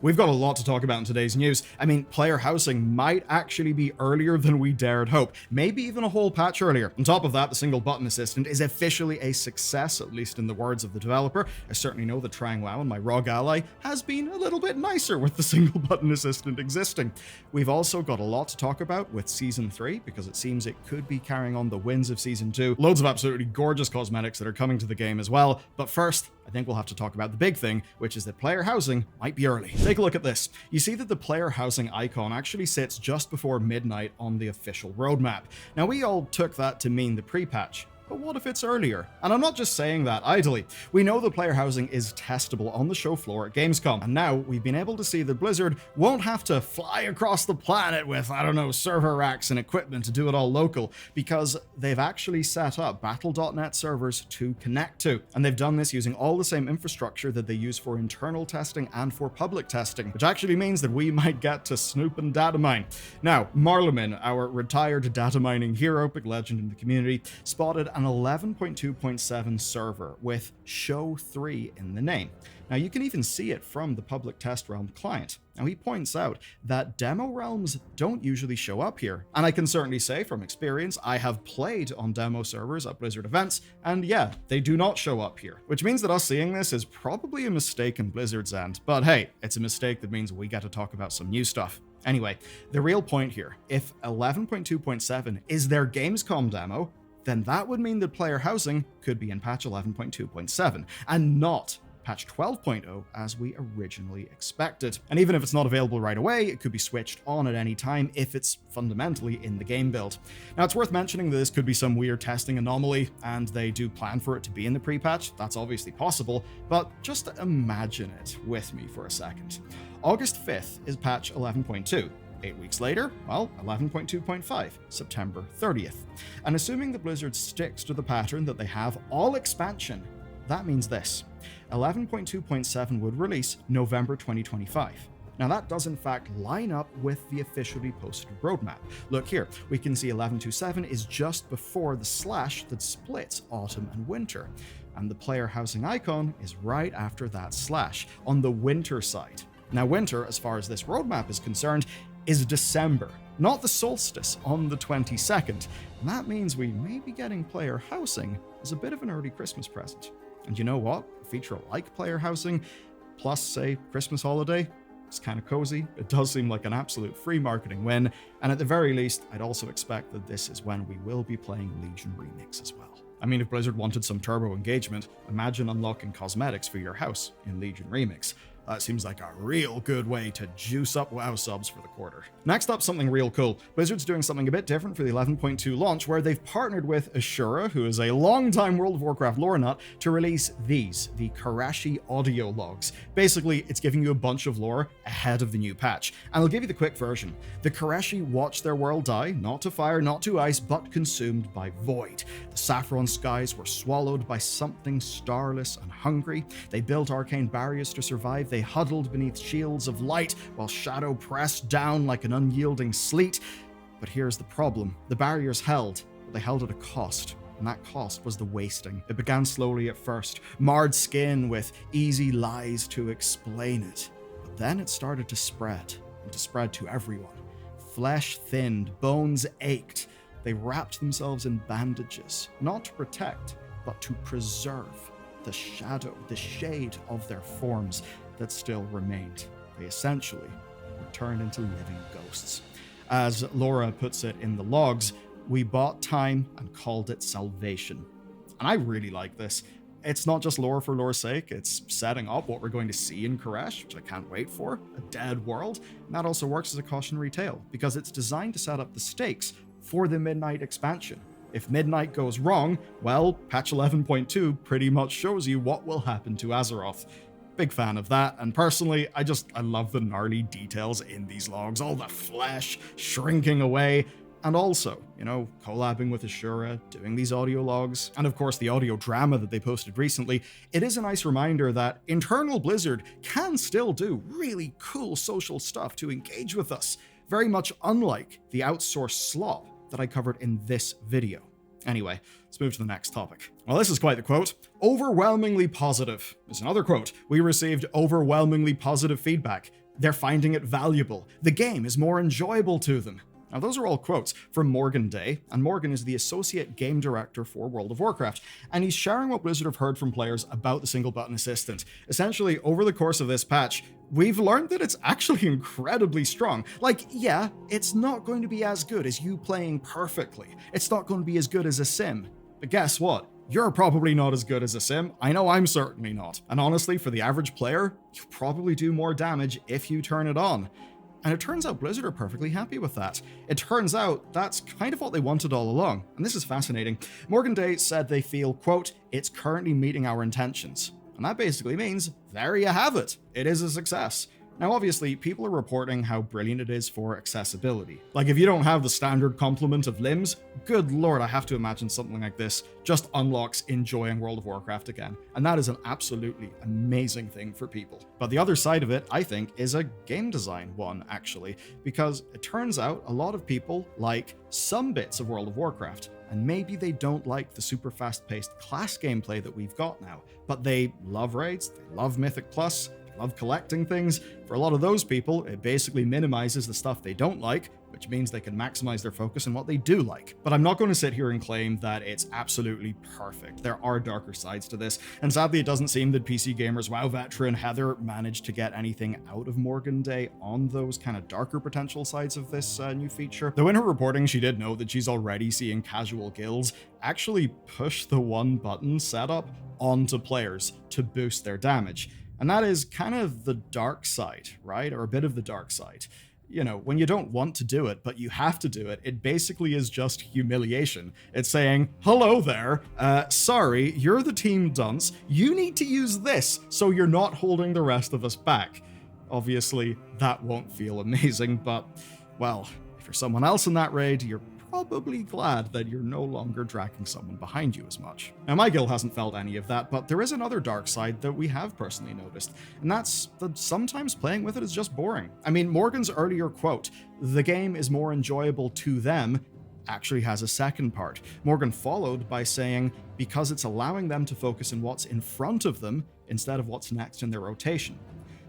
We've got a lot to talk about in today's news. I mean, player housing might actually be earlier than we dared hope, maybe even a whole patch earlier. On top of that, the single button assistant is officially a success, at least in the words of the developer. I certainly know that trying WoW and my ROG ally has been a little bit nicer with the single button assistant existing. We've also got a lot to talk about with Season 3, because it seems it could be carrying on the wins of Season 2. Loads of absolutely gorgeous cosmetics that are coming to the game as well. But first, I think we'll have to talk about the big thing, which is that player housing might be early. Take a look at this. You see that the player housing icon actually sits just before midnight on the official roadmap. Now, we all took that to mean the pre-patch. But what if it's earlier? And I'm not just saying that idly. We know the player housing is testable on the show floor at Gamescom, and now we've been able to see that Blizzard won't have to fly across the planet with, I don't know, server racks and equipment to do it all local, because they've actually set up Battle.net servers to connect to. And they've done this using all the same infrastructure that they use for internal testing and for public testing, which actually means that we might get to snoop and data mine. Now, Marleman, our retired data mining hero, big legend in the community, spotted an 11.2.7 server with Show 3 in the name. Now, you can even see it from the public test realm client. Now, he points out that demo realms don't usually show up here. And I can certainly say from experience, I have played on demo servers at Blizzard events, and yeah, they do not show up here. Which means that us seeing this is probably a mistake in Blizzard's end. But hey, it's a mistake that means we get to talk about some new stuff. Anyway, the real point here, if 11.2.7 is their Gamescom demo, then that would mean that player housing could be in patch 11.2.7 and not patch 12.0 as we originally expected. And even if it's not available right away, it could be switched on at any time if it's fundamentally in the game build. Now, it's worth mentioning that this could be some weird testing anomaly, and they do plan for it to be in the pre-patch. That's obviously possible, but just imagine it with me for a second. August 5th is patch 11.2. 8 weeks later, well, 11.2.5, September 30th. And assuming that Blizzard sticks to the pattern that they have all expansion, that means this. 11.2.7 would release November 2025. Now, that does in fact line up with the officially posted roadmap. Look here, we can see 11.2.7 is just before the slash that splits autumn and winter. And the player housing icon is right after that slash, on the winter side. Now, winter, as far as this roadmap is concerned, is December, not the solstice on the 22nd. And that means we may be getting player housing as a bit of an early Christmas present. And you know what? A feature like player housing, plus, say, Christmas holiday, it's kind of cozy. It does seem like an absolute free marketing win. And at the very least, I'd also expect that this is when we will be playing Legion Remix as well. I mean, if Blizzard wanted some turbo engagement, imagine unlocking cosmetics for your house in Legion Remix. That seems like a real good way to juice up WoW subs for the quarter. Next up, something real cool. Blizzard's doing something a bit different for the 11.2 launch, where they've partnered with Ashura, who is a longtime World of Warcraft lore nut, to release these, the Karashi audio logs. Basically, it's giving you a bunch of lore ahead of the new patch. And I'll give you the quick version. The Karashi watched their world die, not to fire, not to ice, but consumed by void. The saffron skies were swallowed by something starless and hungry. They built arcane barriers to survive. They huddled beneath shields of light while shadow pressed down like an unyielding sleet. But here's the problem. The barriers held, but they held at a cost. And that cost was the wasting. It began slowly at first, marred skin with easy lies to explain it. But then it started to spread, and to spread to everyone. Flesh thinned, bones ached. They wrapped themselves in bandages, not to protect, but to preserve the shadow, the shade of their forms that still remained. They essentially were turned into living ghosts. As Laura puts it in the logs, we bought time and called it salvation. And I really like this. It's not just lore for lore's sake, it's setting up what we're going to see in Koresh, which I can't wait for, a dead world. And that also works as a cautionary tale, because it's designed to set up the stakes for the Midnight expansion. If Midnight goes wrong, well, patch 11.2 pretty much shows you what will happen to Azeroth. Big fan of that, and personally, I love the gnarly details in these logs, all the flesh shrinking away, and also, collabing with Ashura, doing these audio logs, and of course the audio drama that they posted recently. It is a nice reminder that internal Blizzard can still do really cool social stuff to engage with us, very much unlike the outsourced slop that I covered in this video. Anyway, let's move to the next topic. Well, this is quite the quote. Overwhelmingly positive is another quote. We received overwhelmingly positive feedback. They're finding it valuable. The game is more enjoyable to them. Now, those are all quotes from Morgan Day, and Morgan is the Associate Game Director for World of Warcraft, and he's sharing what Blizzard have heard from players about the single button assistant. Essentially, over the course of this patch, we've learned that it's actually incredibly strong. Like, yeah, it's not going to be as good as you playing perfectly. It's not going to be as good as a sim. But guess what? You're probably not as good as a sim. I know I'm certainly not. And honestly, for the average player, you probably do more damage if you turn it on. And it turns out Blizzard are perfectly happy with that. It turns out that's kind of what they wanted all along. And this is fascinating. Morgan Day said they feel, quote, "it's currently meeting our intentions." And that basically means, there you have it. It is a success. Now, obviously, people are reporting how brilliant it is for accessibility. Like, if you don't have the standard complement of limbs, good lord, I have to imagine something like this just unlocks enjoying World of Warcraft again. And that is an absolutely amazing thing for people. But the other side of it, I think, is a game design one, actually, because it turns out a lot of people like some bits of World of Warcraft, and maybe they don't like the super fast-paced class gameplay that we've got now, but they love raids, they love Mythic Plus, love collecting things. For a lot of those people, it basically minimizes the stuff they don't like, which means they can maximize their focus on what they do like. But I'm not going to sit here and claim that it's absolutely perfect. There are darker sides to this, and sadly it doesn't seem that PC Gamer's WoW veteran Heather managed to get anything out of Morgan Day on those kind of darker potential sides of this new feature. Though in her reporting, she did note that she's already seeing casual guilds actually push the one button setup onto players to boost their damage. And that is kind of the dark side, right? Or a bit of the dark side. You know, when you don't want to do it, but you have to do it, it basically is just humiliation. It's saying, hello there, sorry, you're the team dunce. You need to use this so you're not holding the rest of us back. Obviously, that won't feel amazing, but, well, if you're someone else in that raid, you're probably glad that you're no longer dragging someone behind you as much. Now, my guild hasn't felt any of that, but there is another dark side that we have personally noticed, and that's that sometimes playing with it is just boring. I mean, Morgan's earlier quote, "the game is more enjoyable to them," actually has a second part. Morgan followed by saying, because it's allowing them to focus on what's in front of them instead of what's next in their rotation.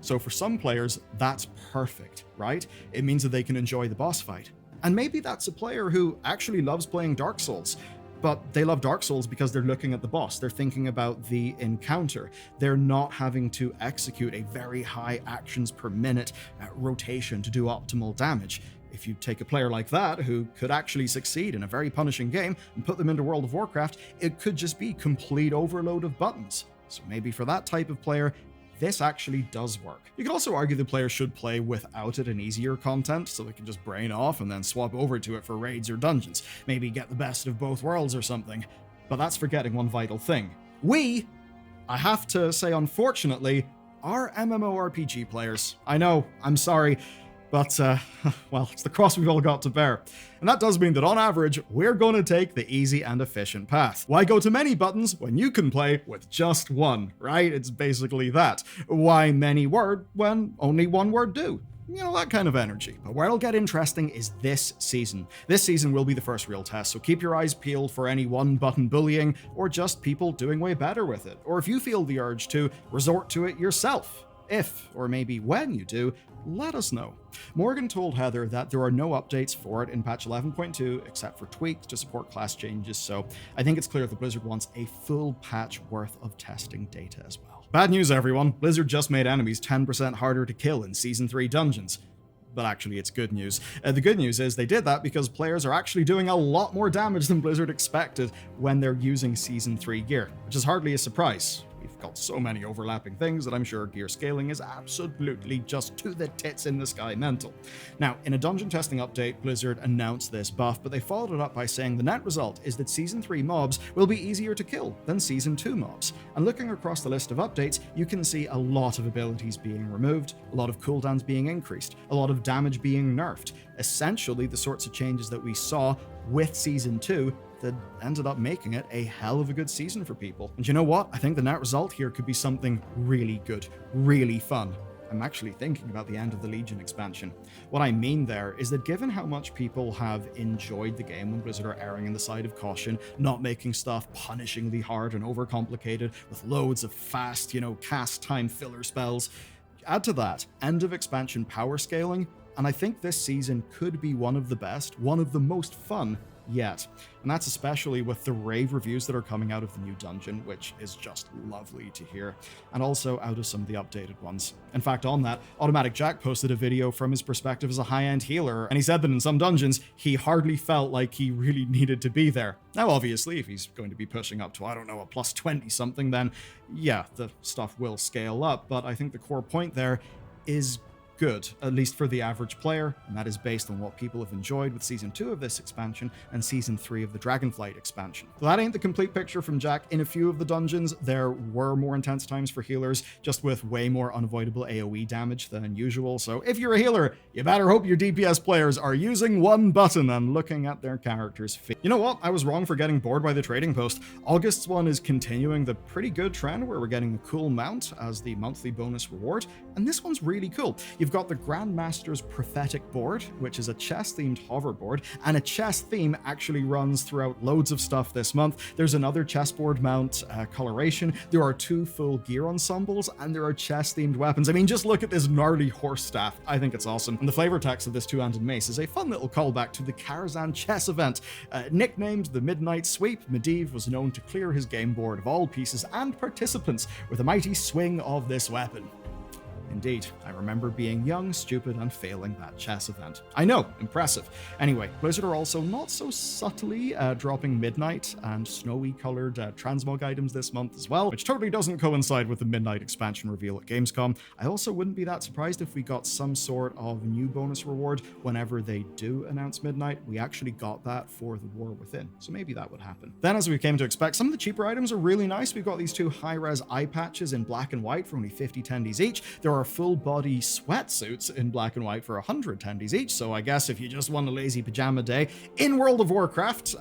So for some players, that's perfect, right? It means that they can enjoy the boss fight. And maybe that's a player who actually loves playing Dark Souls, but they love Dark Souls because they're looking at the boss, they're thinking about the encounter, they're not having to execute a very high actions per minute rotation to do optimal damage. If you take a player like that, who could actually succeed in a very punishing game, and put them into World of Warcraft, it could just be complete overload of buttons. So maybe for that type of player, this actually does work. You could also argue the player should play without it in easier content, so they can just brain off and then swap over to it for raids or dungeons. Maybe get the best of both worlds or something. But that's forgetting one vital thing. We, I have to say unfortunately, are MMORPG players. I know, I'm sorry, but, well, it's the cross we've all got to bear. And that does mean that on average, we're going to take the easy and efficient path. Why go to many buttons when you can play with just one, right? It's basically that. Why many word when only one word do? You know, that kind of energy. But where it'll get interesting is this season. This season will be the first real test, so keep your eyes peeled for any one-button bullying, or just people doing way better with it. Or if you feel the urge to, resort to it yourself. If, or maybe when you do, let us know. Morgan told Heather that there are no updates for it in patch 11.2 except for tweaks to support class changes, so I think it's clear that Blizzard wants a full patch worth of testing data as well. Bad news, everyone. Blizzard just made enemies 10% harder to kill in Season 3 dungeons. But actually, it's good news. The good news is they did that because players are actually doing a lot more damage than Blizzard expected when they're using Season 3 gear, which is hardly a surprise. We've got so many overlapping things that I'm sure gear scaling is absolutely just to the tits in the sky mental. Now, in a dungeon testing update, Blizzard announced this buff, but they followed it up by saying the net result is that Season 3 mobs will be easier to kill than Season 2 mobs. And looking across the list of updates, you can see a lot of abilities being removed, a lot of cooldowns being increased, a lot of damage being nerfed. Essentially, the sorts of changes that we saw with Season 2 that ended up making it a hell of a good season for people. And you know what? I think the net result here could be something really good, really fun. I'm actually thinking about the end of the Legion expansion. What I mean there is that given how much people have enjoyed the game when Blizzard are erring on the side of caution, not making stuff punishingly hard and overcomplicated with loads of fast, cast time filler spells, Add to that end of expansion power scaling, and I think this season could be one of the best, one of the most fun yet. And that's especially with the rave reviews that are coming out of the new dungeon, which is just lovely to hear, and also out of some of the updated ones. In fact, on that, Automatic Jack posted a video from his perspective as a high-end healer, and he said that in some dungeons, he hardly felt like he really needed to be there. Now, obviously, if he's going to be pushing up to, I don't know, a plus 20 something, then yeah, the stuff will scale up, but I think the core point there is good, at least for the average player, and that is based on what people have enjoyed with Season 2 of this expansion and Season 3 of the Dragonflight expansion. So that ain't the complete picture from Jack. In a few of the dungeons, there were more intense times for healers, just with way more unavoidable AoE damage than usual, so if you're a healer, you better hope your DPS players are using one button and looking at their character's feet. You know what? I was wrong for getting bored by the trading post. August's one is continuing the pretty good trend where we're getting a cool mount as the monthly bonus reward, and this one's really cool. You've got the Grandmaster's Prophetic Board, which is a chess-themed hoverboard, and a chess theme actually runs throughout loads of stuff this month. There's another chessboard mount coloration, there are 2 full gear ensembles, and there are chess-themed weapons. I mean, just look at this gnarly horse staff. I think it's awesome. And the flavor text of this two-handed mace is a fun little callback to the Karazhan chess event. Nicknamed the Midnight Sweep, Medivh was known to clear his game board of all pieces and participants with a mighty swing of this weapon. Indeed, I remember being young, stupid, and failing that chess event. I know, impressive. Anyway, Blizzard are also not so subtly dropping Midnight and snowy colored transmog items this month as well, which totally doesn't coincide with the Midnight expansion reveal at Gamescom. I also wouldn't be that surprised if we got some sort of new bonus reward whenever they do announce Midnight. We actually got that for the War Within, so maybe that would happen. Then, as we came to expect, some of the cheaper items are really nice. We've got these 2 high-res eye patches in black and white for only 50 tendies each. There are full-body sweatsuits in black and white for 100 tendies each, so I guess if you just want a lazy pajama day in World of Warcraft,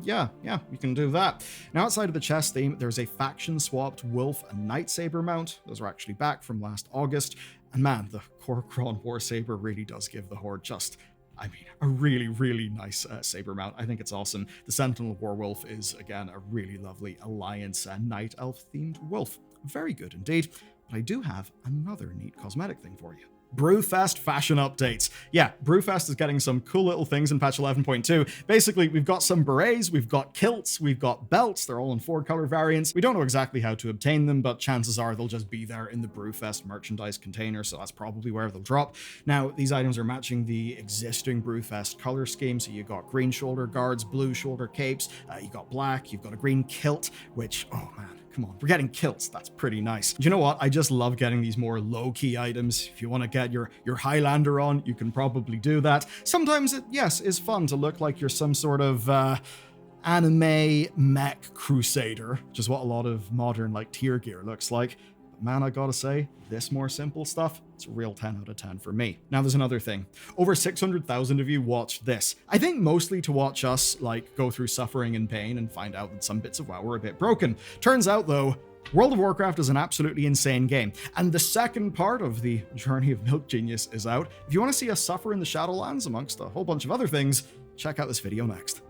yeah, you can do that. Now, outside of the chess theme, there's a faction-swapped wolf and lightsaber mount. Those are actually back from last August, and man, the Kor'kron Warsaber really does give the Horde just, I mean, a really, really nice saber mount. I think it's awesome. The Sentinel Warwolf is, again, a really lovely Alliance Night Elf-themed wolf. Very good indeed. But I do have another neat cosmetic thing for you. Brewfest fashion updates. Yeah, Brewfest is getting some cool little things in patch 11.2. Basically, we've got some berets, we've got kilts, we've got belts. They're all in 4 color variants. We don't know exactly how to obtain them, but chances are they'll just be there in the Brewfest merchandise container, so that's probably where they'll drop. Now, these items are matching the existing Brewfest color scheme, so you got green shoulder guards, blue shoulder capes, you got black, you've got a green kilt, which, oh man, come on, we're getting kilts. That's pretty nice. Do you know what? I just love getting these more low-key items. If you want to get your Highlander on, you can probably do that. Sometimes it, yes, is fun to look like you're some sort of anime mech crusader, which is what a lot of modern like tier gear looks like. But man, I gotta say, this more simple stuff, it's a real 10 out of 10 for me. Now there's another thing. Over 600,000 of you watched this. I think mostly to watch us like go through suffering and pain and find out that some bits of WoW were a bit broken. Turns out though, World of Warcraft is an absolutely insane game, and the second part of the Journey of Milk Genius is out. If you want to see us suffer in the Shadowlands amongst a whole bunch of other things, check out this video next.